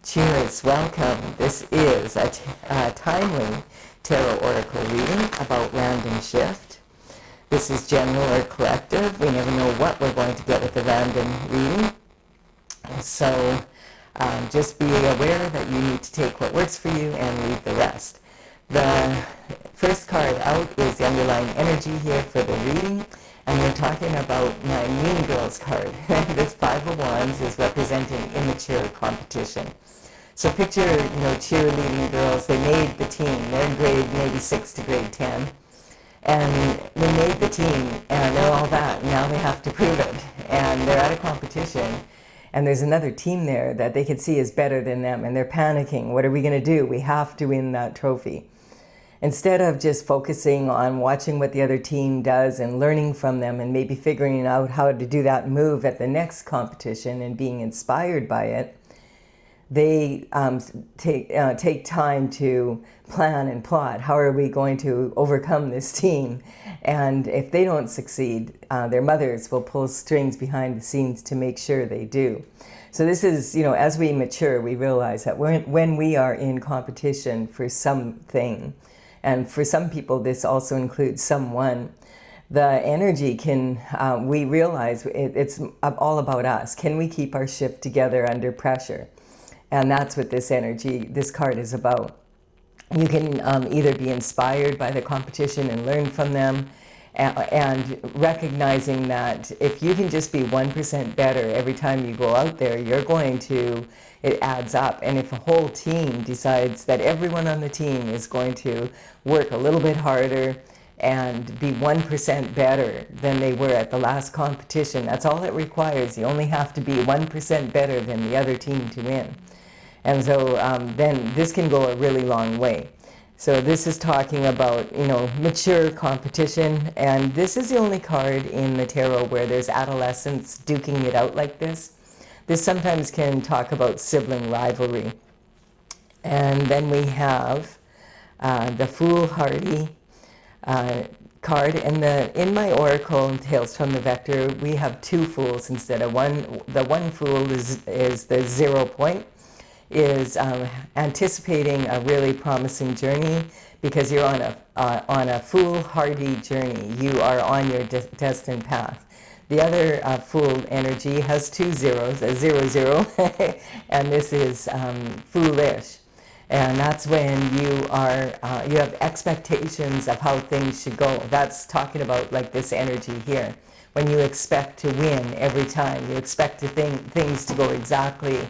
Cheers, welcome. This is a timely tarot oracle reading about random shift. This is general or collective. We never know what we're going to get with a random reading. So just be aware that you need to take what works for you and leave the rest. The first card out is the underlying energy here for the reading. And we're talking about my Mean Girls card. This Five of Wands is representing immature competition. So picture, cheerleading girls. They made the team. They're in grade maybe 6 to grade 10. And they made the team, and they're all that. Now they have to prove it. And they're at a competition. And there's another team there that they can see is better than them. And they're panicking. What are we going to do? We have to win that trophy. Instead of just focusing on watching what the other team does and learning from them and maybe figuring out how to do that move at the next competition and being inspired by it, they take time to plan and plot. How are we going to overcome this team? And if they don't succeed, their mothers will pull strings behind the scenes to make sure they do. So this is, as we mature, we realize that when we are in competition for something, and for some people this also includes someone, the energy can, we realize it's all about us. Can we keep our ship together under pressure? And that's what this card is about. You can either be inspired by the competition and learn from them, and recognizing that if you can just be 1% better every time you go out there, it adds up. And if a whole team decides that everyone on the team is going to work a little bit harder and be 1% better than they were at the last competition, that's all it requires. You only have to be 1% better than the other team to win. And so then this can go a really long way. So this is talking about, mature competition. And this is the only card in the tarot where there's adolescents duking it out like this. This sometimes can talk about sibling rivalry. And then we have the foolhardy card. And in my oracle, Tales from the Vector, we have two fools instead of one. The one fool is the 0 point. Is anticipating a really promising journey because you're on a foolhardy journey. You are on your destined path. The other fool energy has two zeros, a 0, and this is foolish. And that's when you have expectations of how things should go. That's talking about like this energy here. When you expect to win every time, you expect things to go exactly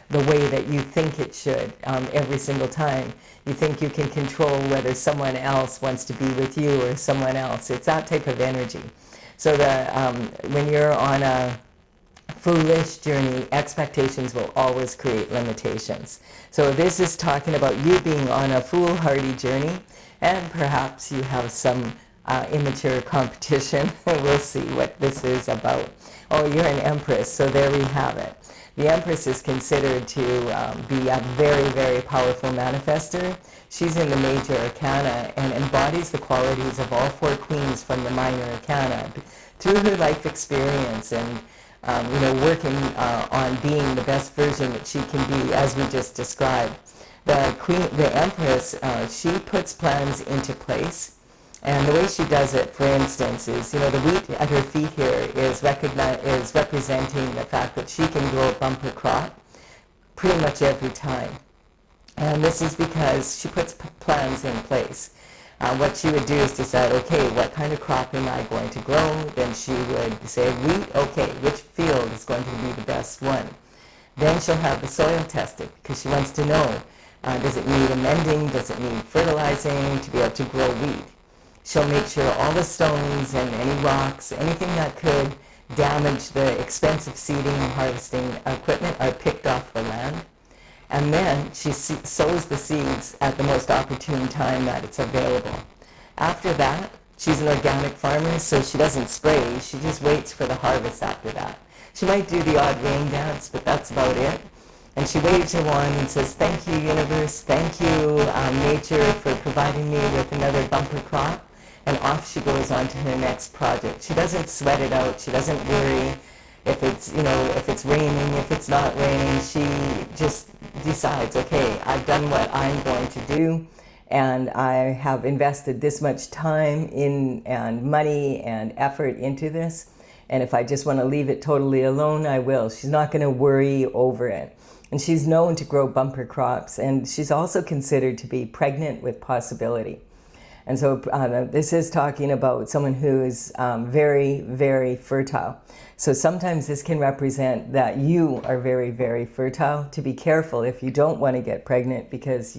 the way that you think it should every single time. You think you can control whether someone else wants to be with you or someone else. It's that type of energy. So when you're on a foolish journey, expectations will always create limitations. So this is talking about you being on a foolhardy journey, and perhaps you have some immature competition. We'll see what this is about. Oh, you're an Empress, so there we have it. The Empress is considered to be a very, very powerful manifester. She's in the major arcana and embodies the qualities of all four queens from the minor arcana through her life experience and working on being the best version that she can be, as we just described. The Empress, she puts plans into place. And the way she does it, for instance, is, the wheat at her feet here is representing the fact that she can grow a bumper crop pretty much every time. And this is because she puts plans in place. What she would do is decide, okay, what kind of crop am I going to grow? Then she would say, wheat, okay, which field is going to be the best one? Then she'll have the soil tested because she wants to know, does it need amending? Does it need fertilizing to be able to grow wheat? She'll make sure all the stones and any rocks, anything that could damage the expensive seeding and harvesting equipment are picked off the land. And then she sows the seeds at the most opportune time that it's available. After that, she's an organic farmer, so she doesn't spray. She just waits for the harvest after that. She might do the odd rain dance, but that's about it. And she waves her wand and says, thank you, universe, thank you, nature, for providing me with another bumper crop. And off she goes on to her next project. She doesn't sweat it out. She doesn't worry if it's raining, if it's not raining. She just decides, okay, I've done what I'm going to do, and I have invested this much time in and money and effort into this, and if I just want to leave it totally alone, I will. She's not going to worry over it. And she's known to grow bumper crops, and she's also considered to be pregnant with possibility. And so this is talking about someone who is very, very fertile. So sometimes this can represent that you are very, very fertile. To be careful if you don't want to get pregnant, because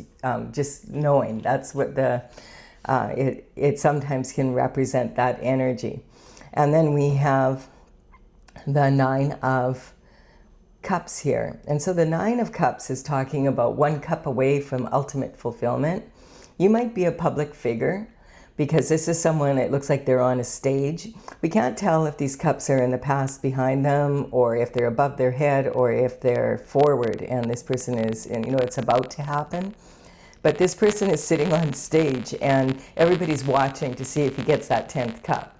just knowing that's what it sometimes can represent that energy. And then we have the Nine of Cups here. And so the Nine of Cups is talking about one cup away from ultimate fulfillment. You might be a public figure, because this is someone, it looks like they're on a stage. We can't tell if these cups are in the past behind them, or if they're above their head, or if they're forward and this person is, and it's about to happen. But this person is sitting on stage and everybody's watching to see if he gets that 10th cup.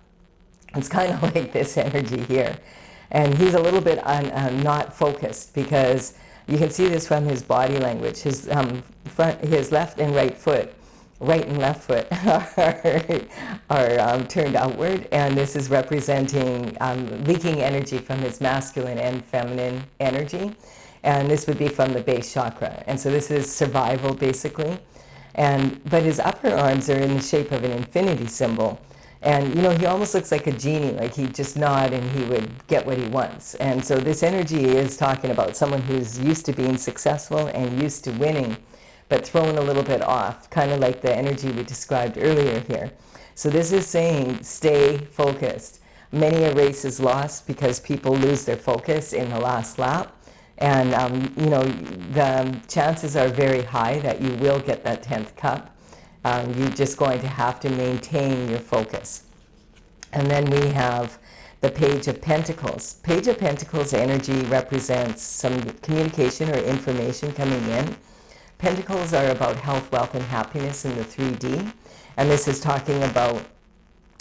It's kind of like this energy here. And he's a little bit not focused, because you can see this from his body language. His left and right foot, right and left foot are turned outward, and this is representing leaking energy from his masculine and feminine energy. And this would be from the base chakra. And so this is survival, basically. But his upper arms are in the shape of an infinity symbol. And, he almost looks like a genie, like he'd just nod and he would get what he wants. And so this energy is talking about someone who's used to being successful and used to winning, but thrown a little bit off, kind of like the energy we described earlier here. So this is saying, stay focused. Many a race is lost because people lose their focus in the last lap. And, the chances are very high that you will get that 10th cup. You're just going to have to maintain your focus. And then we have the Page of Pentacles. Page of Pentacles energy represents some communication or information coming in. Pentacles are about health, wealth, and happiness in the 3D. And this is talking about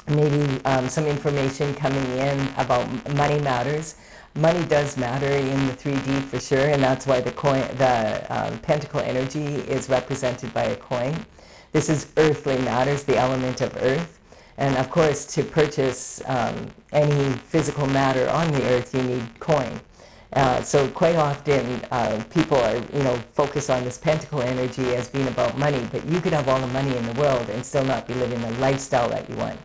maybe some information coming in about money matters. Money does matter in the 3D for sure, and that's why the pentacle energy is represented by a coin. This is earthly matters, the element of earth. And of course, to purchase any physical matter on the earth, you need coin. So quite often, people are, focus on this pentacle energy as being about money, but you could have all the money in the world and still not be living the lifestyle that you want.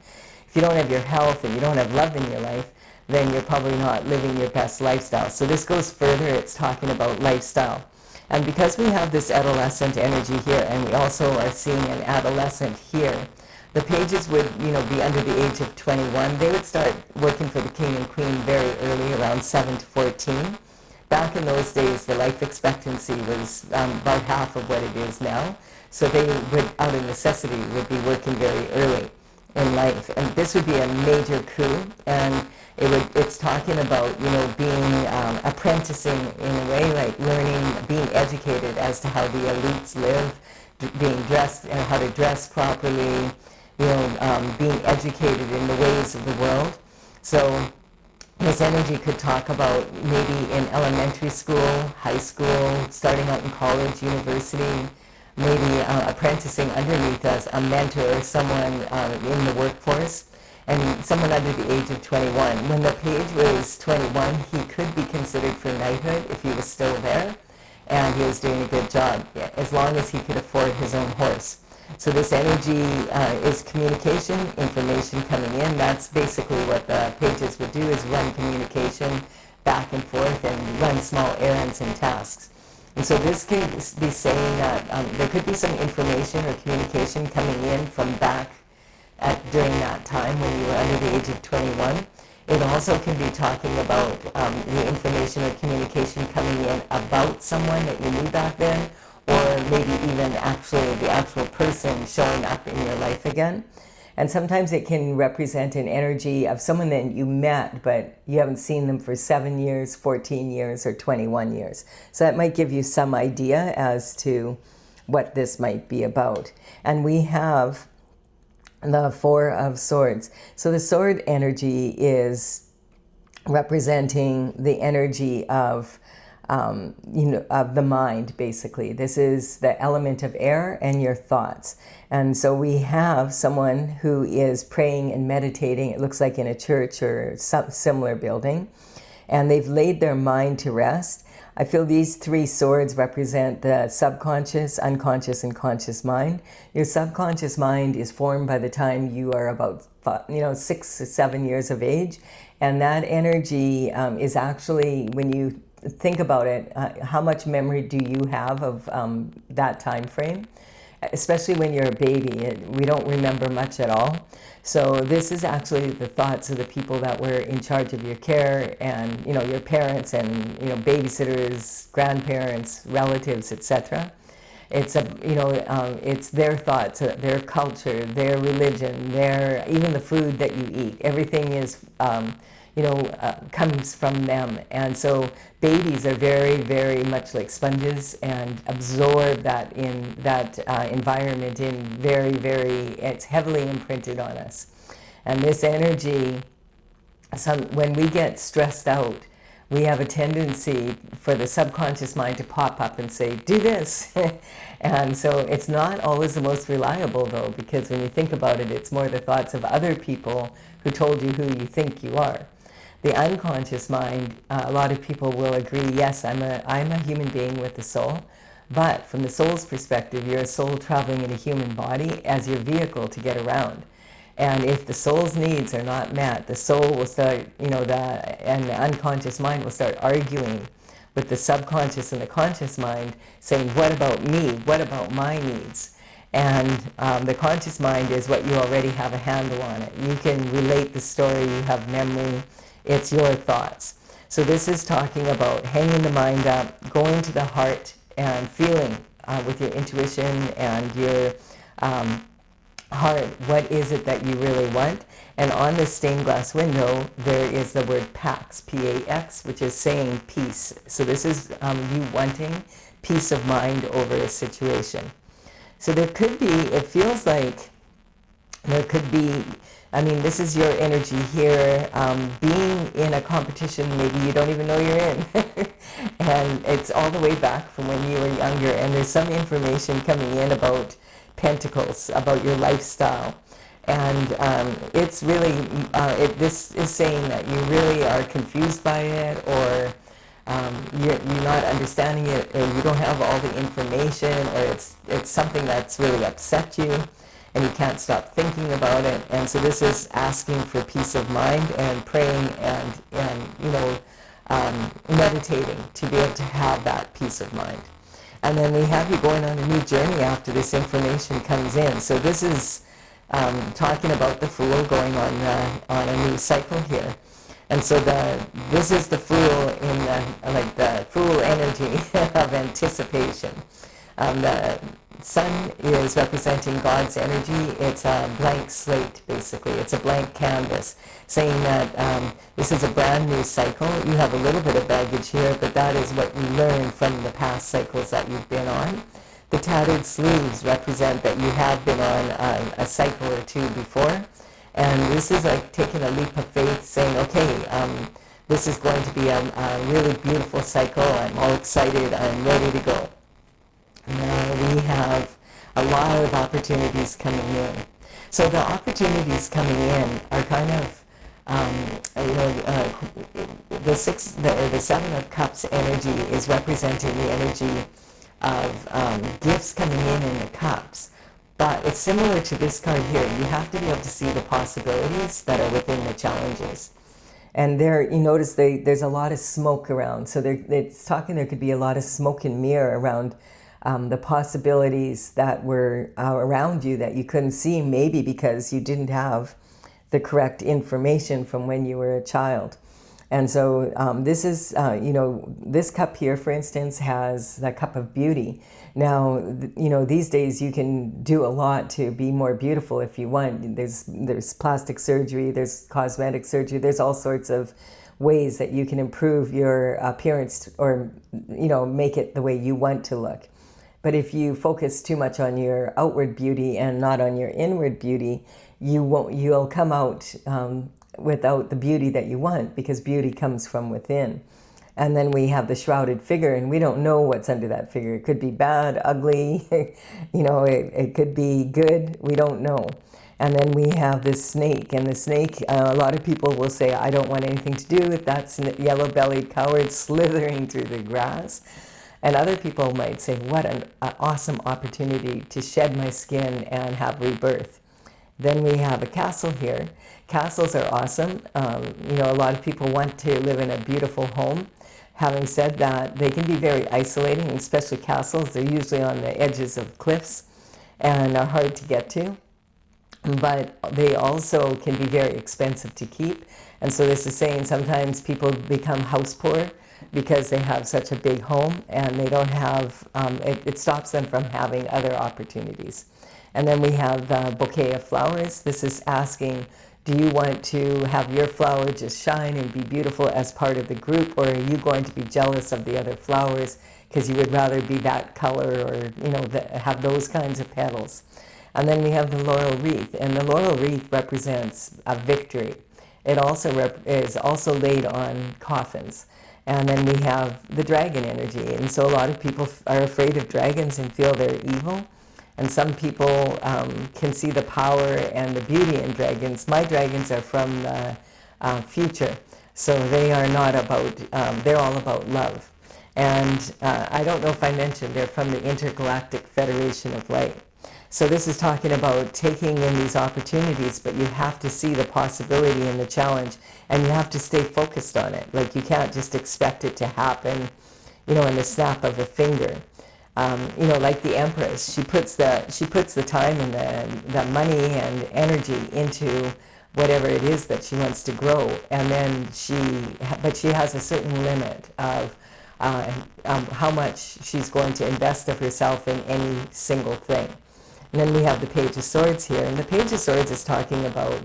If you don't have your health and you don't have love in your life, then you're probably not living your best lifestyle. So this goes further, it's talking about lifestyle. And because we have this adolescent energy here, and we also are seeing an adolescent here, the pages would, be under the age of 21. They would start working for the king and queen very early, around 7 to 14. Back in those days, the life expectancy was about half of what it is now. So they would, out of necessity, would be working very early in life. And this would be a major coup. And it's talking about, being apprenticing in a way, like learning, being educated as to how the elites live, being dressed and how to dress properly, being educated in the ways of the world. So this energy could talk about maybe in elementary school, high school, starting out in college, university, maybe apprenticing underneath us, a mentor, someone in the workforce, and someone under the age of 21. When the page was 21, he could be considered for knighthood if he was still there, and he was doing a good job, as long as he could afford his own horse. So this energy is communication, information coming in. That's basically what the pages would do, is run communication back and forth and run small errands and tasks. And so this could be saying that there could be some information or communication coming in from back during that time when you were under the age of 21. It also can be talking about the information or communication coming in about someone that you knew back then, or maybe even actually the actual person showing up in your life again. And sometimes it can represent an energy of someone that you met, but you haven't seen them for 7 years, 14 years, or 21 years. So that might give you some idea as to what this might be about. And we have the Four of Swords. So the sword energy is representing the energy of of the mind, basically. This is the element of air and your thoughts. And so we have someone who is praying and meditating, it looks like in a church or some similar building, and they've laid their mind to rest. I feel these three swords represent the subconscious, unconscious, and conscious mind. Your subconscious mind is formed by the time you are about 6 or 7 years of age, and that energy is actually, when you think about it, how much memory do you have of that time frame? Especially when you're a baby, we don't remember much at all. So this is actually the thoughts of the people that were in charge of your care, and your parents and babysitters, grandparents, relatives, etc. It's it's their thoughts, their culture, their religion, even the food that you eat. Everything is comes from them. And so babies are very, very much like sponges and absorb that in that environment in very, very, it's heavily imprinted on us. And this energy, when we get stressed out, we have a tendency for the subconscious mind to pop up and say, do this. And so it's not always the most reliable, though, because when you think about it, it's more the thoughts of other people who told you who you think you are. The unconscious mind, a lot of people will agree, yes, I'm a human being with a soul, but from the soul's perspective, you're a soul traveling in a human body as your vehicle to get around. And if the soul's needs are not met, the soul will start, and the unconscious mind will start arguing with the subconscious and the conscious mind, saying, what about me? What about my needs? And the conscious mind is what you already have a handle on it. You can relate the story, you have memory, it's your thoughts. So this is talking about hanging the mind up, going to the heart and feeling with your intuition and your heart, what is it that you really want? And on the stained glass window, there is the word Pax, P-A-X, which is saying peace. So this is you wanting peace of mind over a situation. So there could be, it feels like there could be, this is your energy here, being in a competition maybe you don't even know you're in. And it's all the way back from when you were younger, and there's some information coming in about pentacles, about your lifestyle. And it's really, this is saying that you really are confused by it, or you're not understanding it, or you don't have all the information, or it's something that's really upset you and you can't stop thinking about it. And so this is asking for peace of mind and praying and meditating to be able to have that peace of mind. And then we have you going on a new journey after this information comes in. So this is talking about the Fool going on a new cycle here. And so this is the Fool in the Fool energy of anticipation. The Sun is representing God's energy. It's a blank slate, basically. It's a blank canvas, saying that this is a brand new cycle. You have a little bit of baggage here, but that is what you learn from the past cycles that you've been on. The tattered sleeves represent that you have been on a cycle or two before. And this is like taking a leap of faith, saying, okay, this is going to be a really beautiful cycle. I'm all excited. I'm ready to go. Now we have a lot of opportunities coming in. So the opportunities coming in are kind of, the Seven of Cups energy is representing the energy of gifts coming in the cups. But it's similar to this card here. You have to be able to see the possibilities that are within the challenges. And there, you notice there's a lot of smoke around. So it's talking there could be a lot of smoke and mirror around the possibilities that were around you that you couldn't see, maybe because you didn't have the correct information from when you were a child. And so this is, this cup here, for instance, has the cup of beauty. Now, these days you can do a lot to be more beautiful if you want. There's plastic surgery, there's cosmetic surgery, there's all sorts of ways that you can improve your appearance or, make it the way you want to look. But if you focus too much on your outward beauty and not on your inward beauty, you'll come out without the beauty that you want, because beauty comes from within. And then we have the shrouded figure, and we don't know what's under that figure. It could be bad, ugly, it could be good. We don't know. And then we have this snake, and the snake, a lot of people will say, I don't want anything to do with that yellow-bellied coward slithering through the grass. And other people might say, what an awesome opportunity to shed my skin and have rebirth. Then we have a castle here. Castles are awesome. A lot of people want to live in a beautiful home. Having said that, they can be very isolating, especially castles. They're usually on the edges of cliffs and are hard to get to. But they also can be very expensive to keep. And so this is saying sometimes people become house poor because they have such a big home and they don't have, it stops them from having other opportunities. And then we have the bouquet of flowers. This is asking, do you want to have your flower just shine and be beautiful as part of the group, or are you going to be jealous of the other flowers because you would rather be that color or, have those kinds of petals? And then we have the laurel wreath, and the laurel wreath represents a victory. It also is also laid on coffins. And then we have the dragon energy, and so a lot of people are afraid of dragons and feel they're evil. And some people can see the power and the beauty in dragons. My dragons are from the future, so they are not about, they're all about love. And I don't know if I mentioned, they're from the Intergalactic Federation of Light. So this is talking about taking in these opportunities, but you have to see the possibility and the challenge, and you have to stay focused on it. Like, you can't just expect it to happen, in the snap of a finger. Like the Empress, she puts the time and the money and energy into whatever it is that she wants to grow, and then but she has a certain limit of how much she's going to invest of herself in any single thing. And then we have the Page of Swords here, and the Page of Swords is talking about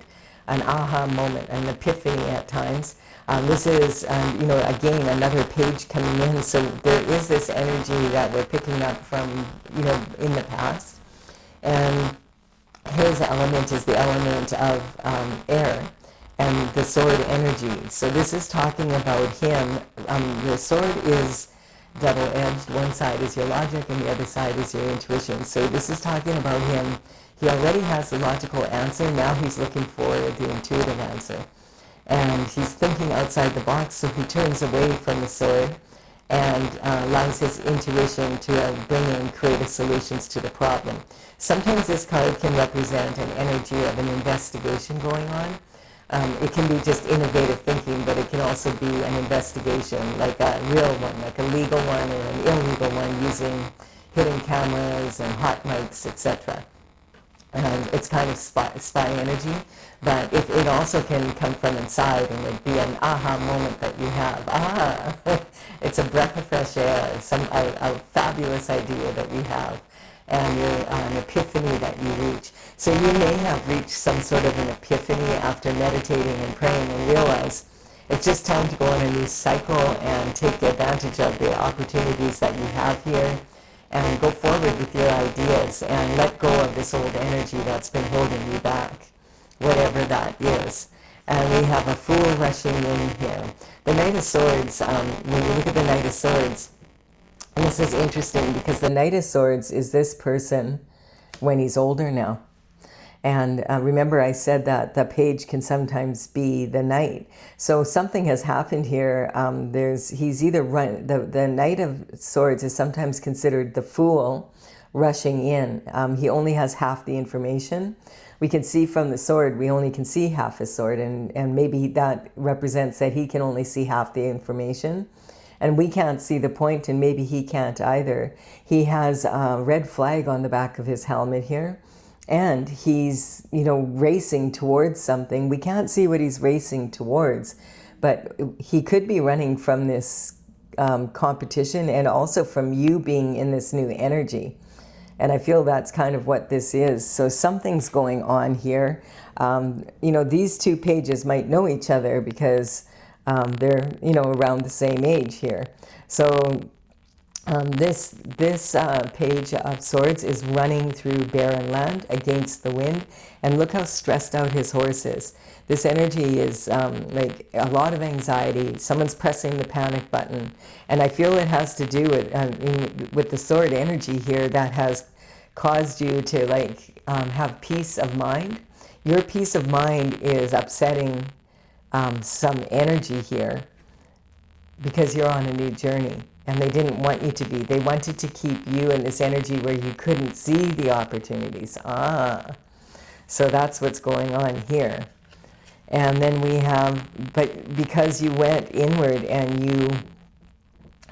an aha moment, an epiphany at times. This is, again, another page coming in, so there is this energy that we're picking up from, in the past. And his element is the element of air and the sword energy. So this is talking about him. The sword is double-edged. One side is your logic and the other side is your intuition. So this is talking about him. He already has the logical answer. Now he's looking for the intuitive answer. And he's thinking outside the box, so he turns away from the sword and allows his intuition to bring in creative solutions to the problem. Sometimes this card can represent an energy of an investigation going on. It can be just innovative thinking, but it can also be an investigation, like a real one, like a legal one or an illegal one, using hidden cameras and hot mics, etc. It's kind of spy energy, but it also can come from inside, and it'd be an aha moment that you have. It's a breath of fresh air, a fabulous idea that you have, and an epiphany that you reach. So you may have reached some sort of an epiphany after meditating and praying and realize it's just time to go on a new cycle and take advantage of the opportunities that you have here, and go forward with your ideas and let go of this old energy that's been holding you back, whatever that is. And we have a Fool rushing in here. The Knight of Swords, when you look at the Knight of Swords, and this is interesting because the Knight of Swords is this person when he's older now. And remember I said that the page can sometimes be the knight. So something has happened here. He's either the Knight of Swords is sometimes considered the fool rushing in. He only has half the information. We can see from the sword, we only can see half his sword, and maybe that represents that he can only see half the information. And we can't see the point, and maybe he can't either. He has a red flag on the back of his helmet here. And he's, racing towards something. We can't see what he's racing towards, but he could be running from this competition and also from you being in this new energy. And I feel that's kind of what this is. So something's going on here. These two pages might know each other because they're, around the same age here. So This Page of Swords is running through barren land against the wind, and look how stressed out his horse is. This energy is like a lot of anxiety. Someone's pressing the panic button, and I feel it has to do with the sword energy here that has caused you to like have peace of mind. Your peace of mind is upsetting some energy here because you're on a new journey. And they didn't want you to be. They wanted to keep you in this energy where you couldn't see the opportunities. So that's what's going on here. And then we have, but because you went inward and you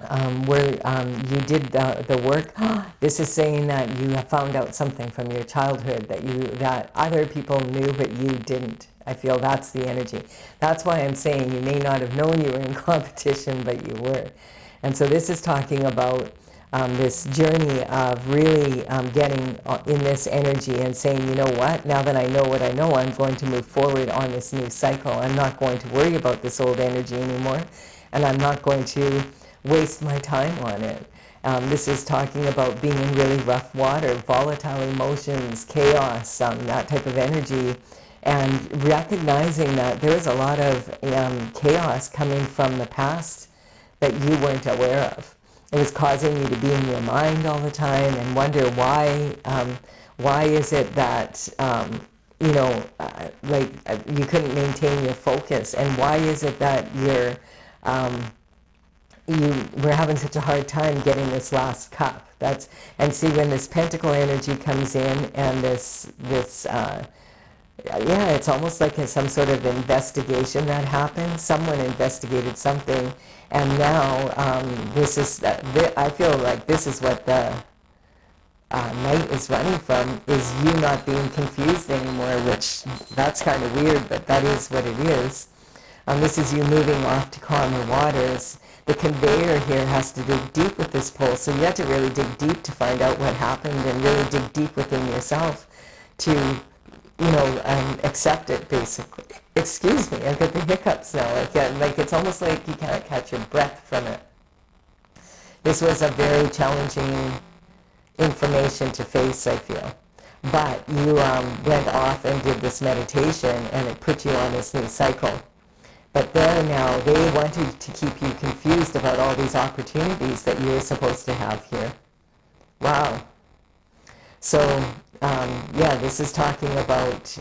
you did the work, this is saying that you have found out something from your childhood that other people knew but you didn't. I feel that's the energy. That's why I'm saying you may not have known you were in competition, but you were. And so this is talking about this journey of really getting in this energy and saying, you know what, now that I know what I know, I'm going to move forward on this new cycle. I'm not going to worry about this old energy anymore, and I'm not going to waste my time on it. This is talking about being in really rough water, volatile emotions, chaos, that type of energy, and recognizing that there is a lot of chaos coming from the past that you weren't aware of. It was causing you to be in your mind all the time and wonder why is it that you couldn't maintain your focus, and why is it that you were having such a hard time getting this last cup. And see, when this pentacle energy comes in, and it's almost like some sort of investigation that happened. Someone investigated something, and now I feel like this is what the Knight is running from, is you not being confused anymore, which that's kind of weird, but that is what it is. This is you moving off to calmer waters. The conveyor here has to dig deep with this pole, so you have to really dig deep to find out what happened, and really dig deep within yourself to accept it, basically. Excuse me, I've got the hiccups now. Like it's almost like you can't catch your breath from it. This was a very challenging information to face, I feel. But you went off and did this meditation, and it put you on this new cycle. But there now, they wanted to keep you confused about all these opportunities that you were supposed to have here. Wow. So, this is talking about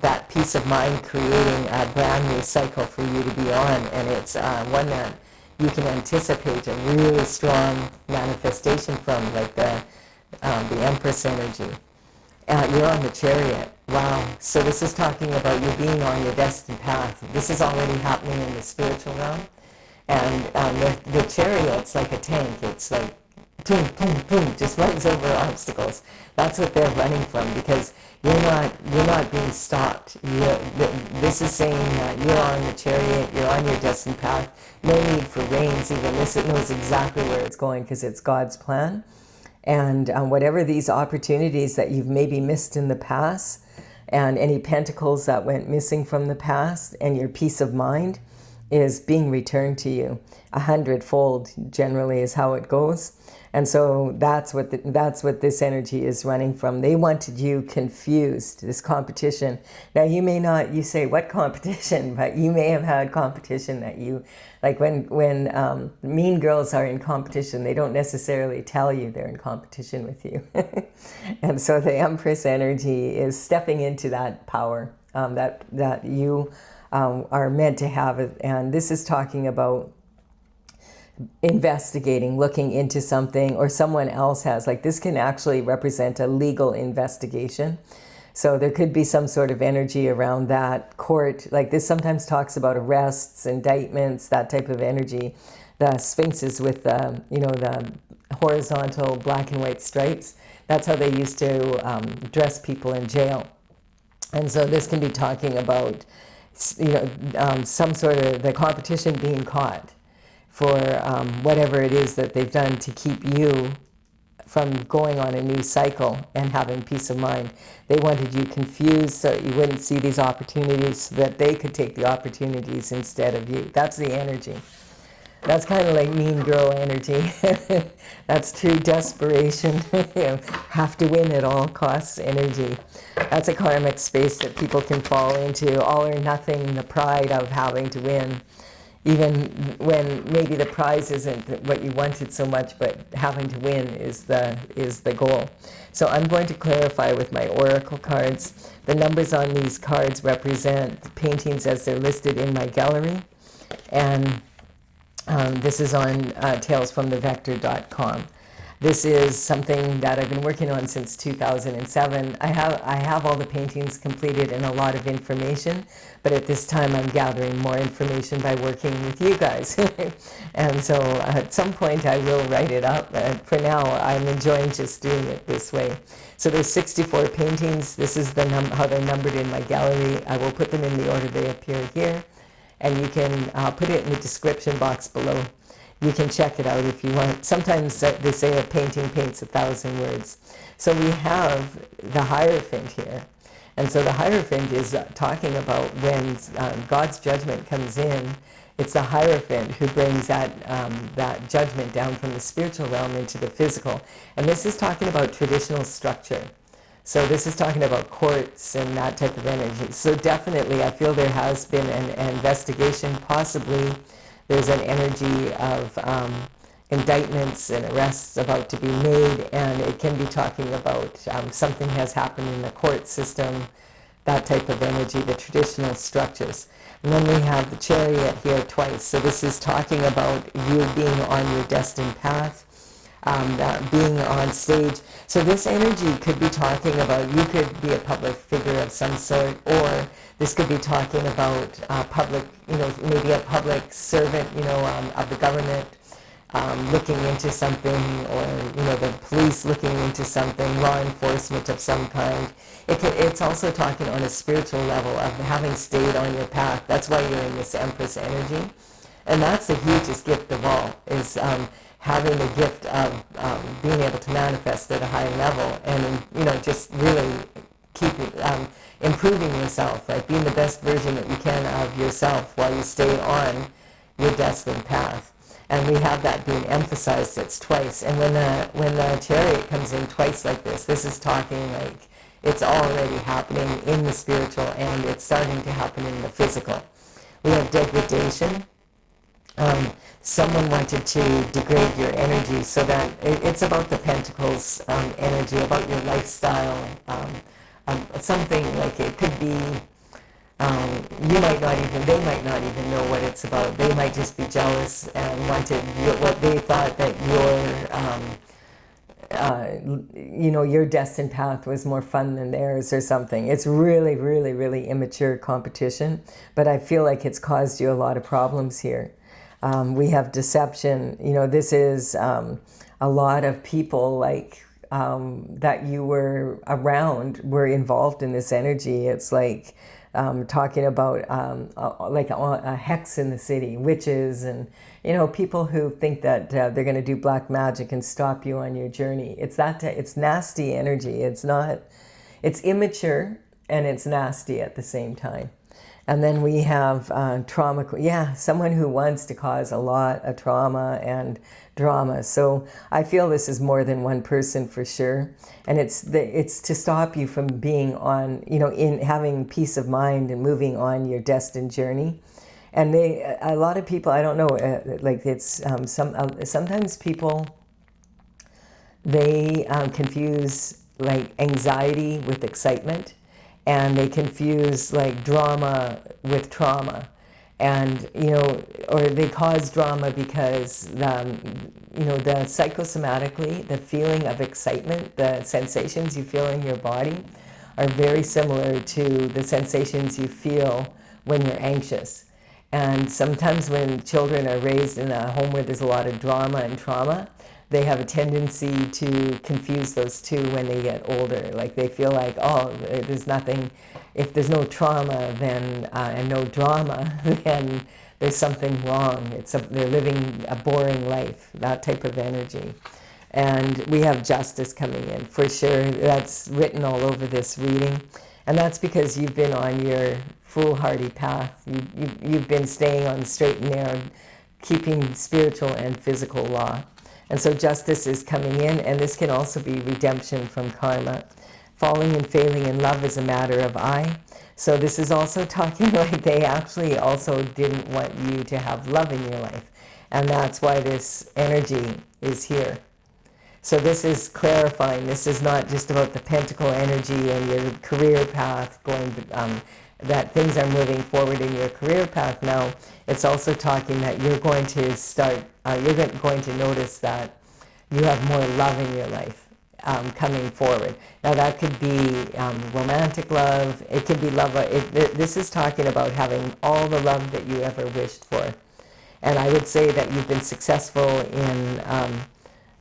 that peace of mind creating a brand new cycle for you to be on, and it's one that you can anticipate a really strong manifestation from, like the Empress energy. You're on the Chariot. Wow. So this is talking about you being on your destined path. This is already happening in the spiritual realm. And the Chariot's like a tank. It's like boom, boom, boom, just runs over obstacles. That's what they're running from, because you're not being stopped. This is saying that you're on the Chariot, you're on your destined path. No need for reins even. This it knows exactly where it's going, because it's God's plan. And whatever these opportunities that you've maybe missed in the past, and any pentacles that went missing from the past, and your peace of mind is being returned to you 100-fold, generally is how it goes. And so that's what this energy is running from. They wanted you confused, this competition. Now you may not, you say, what competition? But you may have had competition that you, like when mean girls are in competition, they don't necessarily tell you they're in competition with you. And so the Empress energy is stepping into that power that you are meant to have. And this is talking about investigating, looking into something, or someone else has. Like this can actually represent a legal investigation. So there could be some sort of energy around that. Court, like this sometimes talks about arrests, indictments, that type of energy. The sphinxes with the horizontal black and white stripes. That's how they used to dress people in jail. And so this can be talking about, some sort of the competition being caught for whatever it is that they've done to keep you from going on a new cycle and having peace of mind. They wanted you confused so you wouldn't see these opportunities, so that they could take the opportunities instead of you. That's the energy. That's kind of like mean girl energy. That's true desperation. Have to win at all costs energy. That's a karmic space that people can fall into. All or nothing, the pride of having to win. Even when maybe the prize isn't what you wanted so much, but having to win is the goal. So I'm going to clarify with my oracle cards. The numbers on these cards represent the paintings as they're listed in my gallery. And this is on talesfromthevector.com. This is something that I've been working on since 2007. I have all the paintings completed and a lot of information, but at this time I'm gathering more information by working with you guys. And so at some point I will write it up. For now, I'm enjoying just doing it this way. So there's 64 paintings. This is how they're numbered in my gallery. I will put them in the order they appear here. And you can put it in the description box below. You can check it out if you want. Sometimes they say a painting paints 1,000 words. So we have the Hierophant here. And so the Hierophant is talking about when God's judgment comes in. It's the Hierophant who brings that judgment down from the spiritual realm into the physical. And this is talking about traditional structure. So this is talking about courts and that type of energy. So definitely I feel there has been an investigation, possibly there's an energy of indictments and arrests about to be made, and it can be talking about something has happened in the court system, that type of energy, the traditional structures. And then we have the Chariot here twice. So this is talking about you being on your destined path. Being on stage. So this energy could be talking about, you could be a public figure of some sort, or this could be talking about public, maybe a public servant, of the government looking into something, or, the police looking into something, law enforcement of some kind. It's also talking on a spiritual level of having stayed on your path. That's why you're in this Empress energy. And that's the hugest gift of all, is having the gift of being able to manifest at a high level, and just really keep improving yourself, like being the best version that you can of yourself while you stay on your destined path. And we have that being emphasized. It's twice. And when the Chariot comes in twice like this is talking like it's already happening in the spiritual, and it's starting to happen in the physical. We have degradation. Someone wanted to degrade your energy, so that it's about the Pentacles energy, about your lifestyle, something like it could be, they might not even know what it's about. They might just be jealous and wanted what they thought that your destined path was more fun than theirs or something. It's really, really, really immature competition, but I feel like it's caused you a lot of problems here. We have deception. This is a lot of people that you were around were involved in this energy. It's like talking about a hex in the city, witches, and people who think that they're going to do black magic and stop you on your journey. It's nasty energy. It's immature and it's nasty at the same time. And then we have trauma. Yeah, someone who wants to cause a lot of trauma and drama. So I feel this is more than one person for sure. And it's to stop you from being on, in having peace of mind and moving on your destined journey. And a lot of people, I don't know, sometimes people, they confuse like anxiety with excitement. And they confuse like drama with trauma, and or they cause drama because the psychosomatically, the feeling of excitement, the sensations you feel in your body are very similar to the sensations you feel when you're anxious. And sometimes when children are raised in a home where there's a lot of drama and trauma, they have a tendency to confuse those two when they get older. Like they feel like, oh, there's nothing, if there's no trauma then and no drama, then there's something wrong. They're living a boring life, that type of energy. And we have justice coming in, for sure. That's written all over this reading. And that's because you've been on your foolhardy path. You've been staying on the straight and narrow, keeping spiritual and physical law. And so justice is coming in, and this can also be redemption from karma. Falling and failing in love is a matter of I. So this is also talking like they actually also didn't want you to have love in your life. And that's why this energy is here. So this is clarifying. This is not just about the pentacle energy and your career path going, that things are moving forward in your career path now. It's also talking that you're going to start, you're going to notice that you have more love in your life coming forward. Now that could be romantic love. It could be love. This is talking about having all the love that you ever wished for. And I would say that you've been successful in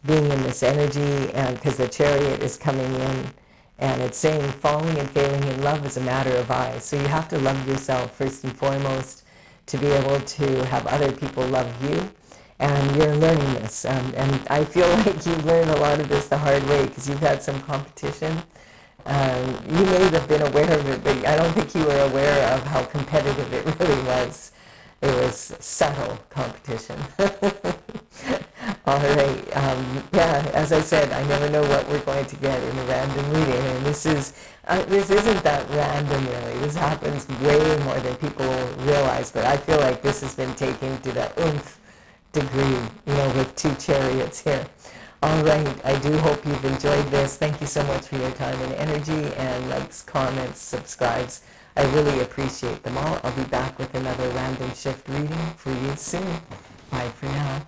being in this energy, and because the Chariot is coming in, and it's saying falling and failing in love is a matter of I. So you have to love yourself first and foremost to be able to have other people love you. And you're learning this. And I feel like you learned a lot of this the hard way because you've had some competition. You may have been aware of it, but I don't think you were aware of how competitive it really was. It was subtle competition. All right. Yeah, as I said, I never know what we're going to get in a random reading. And this isn't that random, really. This happens way more than people realize. But I feel like this has been taken to the oomph degree, with 2 chariots here. All right. I do hope you've enjoyed this. Thank you so much for your time and energy, and likes, comments, subscribes. I really appreciate them all. I'll be back with another random shift reading for you soon. Bye for now.